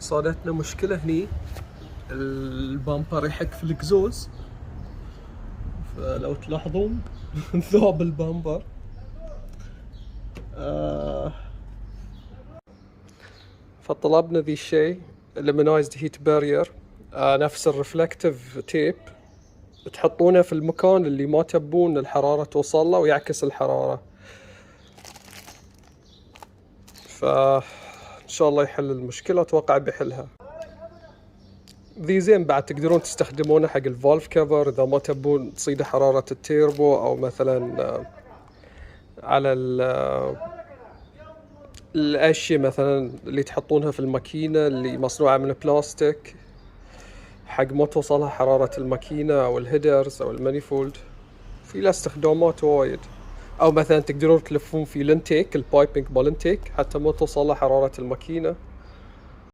صادتنا مشكلة هني، البامبر يحك في الإكزوز، فلو تلاحظون ذوب البامبر. فطلبنا ذي الشيء Luminized Heat Barrier، نفس الرفلكتيف تيب، تحطونه في المكان اللي ما تبون الحرارة توصل له ويعكس الحرارة. فإن شاء الله يحل المشكلة، أتوقع بيحلها. ذي زين بعد تقدرون تستخدمونه حق الفالف كفر إذا ما تبون تصيد حرارة التيربو، أو مثلا على الأشياء مثلا اللي تحطونها في الماكينة اللي مصنوعة من البلاستيك، حق ما توصلها حرارة الماكينة أو الهيدرز أو المانيفولد. في له استخدامات وايد. أو مثلا تقدرون تلفون في الانتيك، البايبنج مال الانتيك، حتى ما توصلها حرارة الماكينة.